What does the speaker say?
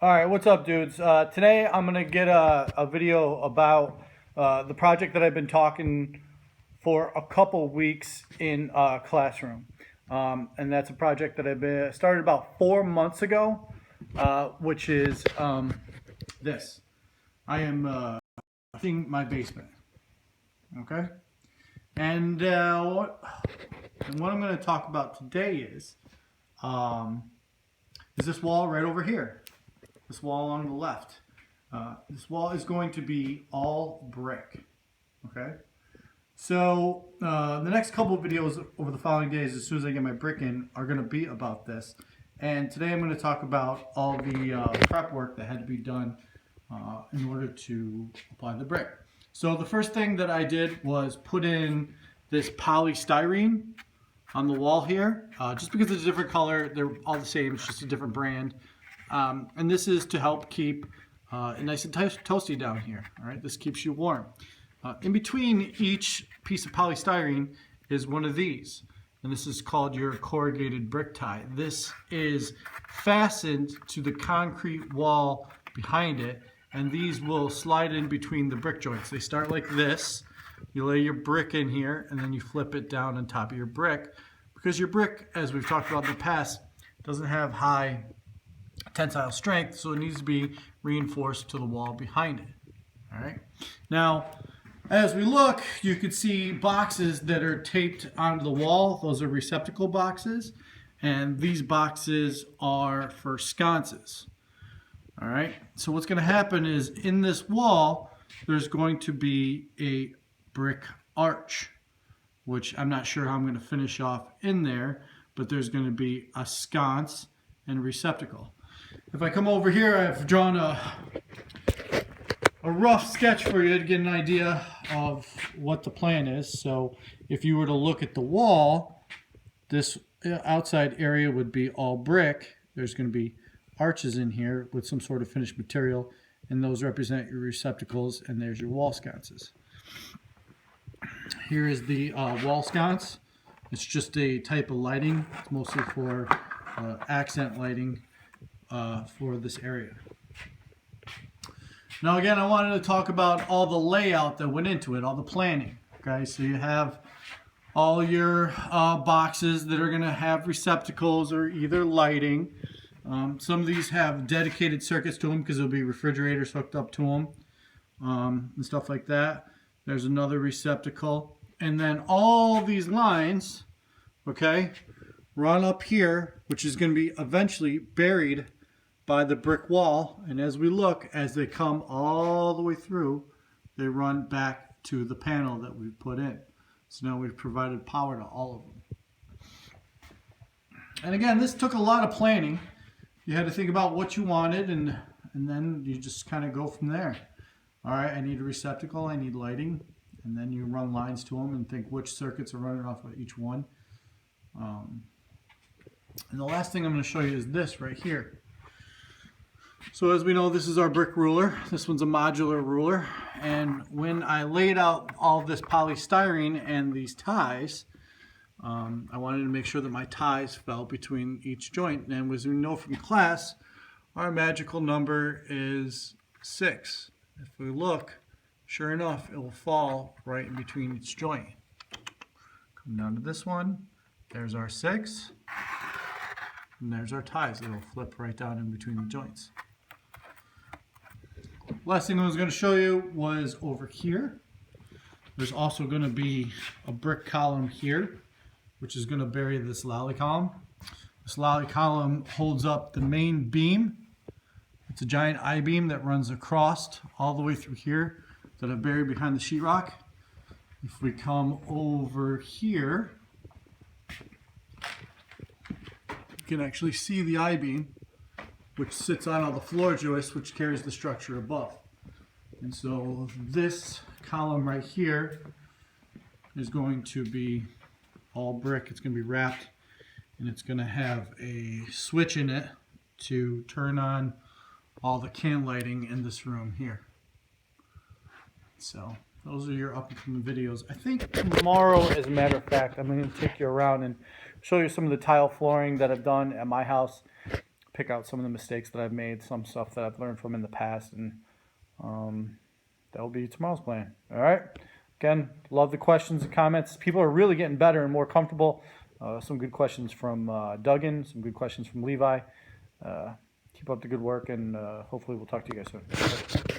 All right, what's up, dudes? Today I'm gonna get a video about the project that I've been talking for a couple weeks in classroom, and that's a project that I've been started about 4 months ago, which is this. I am painting my basement. Okay, and what I'm going to talk about today is this wall right over here. This wall along the left. This wall is going to be all brick. Okay. So the next couple of videos over the following days, as soon as I get my brick in, are going to be about this. And today I'm going to talk about all the prep work that had to be done in order to apply the brick. So the first thing that I did was put in this polystyrene on the wall here. Just because it's a different color, they're all the same, it's just a different brand. And this is to help keep it nice and toasty down here. All right, this keeps you warm. In between each piece of polystyrene is one of these, and this is called your corrugated brick tie. This is fastened to the concrete wall behind it, and these will slide in between the brick joints. They start like this. You lay your brick in here, and then you flip it down on top of your brick, because your brick, as we've talked about in the past, doesn't have high tensile strength, so it needs to be reinforced to the wall behind it. All right. Now, as we look, you can see boxes that are taped onto the wall. Those are receptacle boxes, and these boxes are for sconces. All right. So what's going to happen is in this wall, there's going to be a brick arch, which I'm not sure how I'm going to finish off in there, but there's going to be a sconce and a receptacle. If I come over here, I've drawn a rough sketch for you to get an idea of what the plan is. So if you were to look at the wall, this outside area would be all brick. There's going to be arches in here with some sort of finished material, and those represent your receptacles, and there's your wall sconces. Here is the wall sconce. It's just a type of lighting. It's mostly for accent lighting for this area. Now again, I wanted to talk about all the layout that went into it, all the planning. Okay, so you have all your boxes that are going to have receptacles or either lighting. Some of these have dedicated circuits to them because there'll be refrigerators hooked up to them and stuff like that. There's another receptacle. And then all these lines, okay, run up here, which is going to be eventually buried by the brick wall. And as we look, as they come all the way through, they run back to the panel that we've put in. So now we've provided power to all of them. And again, this took a lot of planning. You had to think about what you wanted, and then you just kind of go from there. All right, I need a receptacle, I need lighting, and then you run lines to them and think which circuits are running off of each one. And the last thing I'm going to show you is this right here. So as we know, this is our brick ruler. This one's a modular ruler, and when I laid out all this polystyrene and these ties, I wanted to make sure that my ties fell between each joint. And as we know from class, our magical number is 6. If we look, sure enough, it will fall right in between each joint. Come down to this one. There's our 6. And there's our ties. It'll flip right down in between the joints. Last thing I was going to show you was over here. There's also going to be a brick column here, which is going to bury this lally column. This lally column holds up the main beam. It's a giant I-beam that runs across all the way through here that I've buried behind the sheetrock. If we come over here, you can actually see the I-beam, which sits on all the floor joists, which carries the structure above. And so this column right here is going to be all brick. It's going to be wrapped, and it's going to have a switch in it to turn on all the can lighting in this room here. So those are your up and coming videos. I think tomorrow, as a matter of fact, I'm going to take you around and show you some of the tile flooring that I've done at my house. pick out some of the mistakes that I've made, some stuff that I've learned from in the past, and that'll be tomorrow's plan. All right. Again, love the questions and comments. People are really getting better and more comfortable. Some good questions from Duggan, some good questions from Levi. Keep up the good work, and hopefully we'll talk to you guys soon.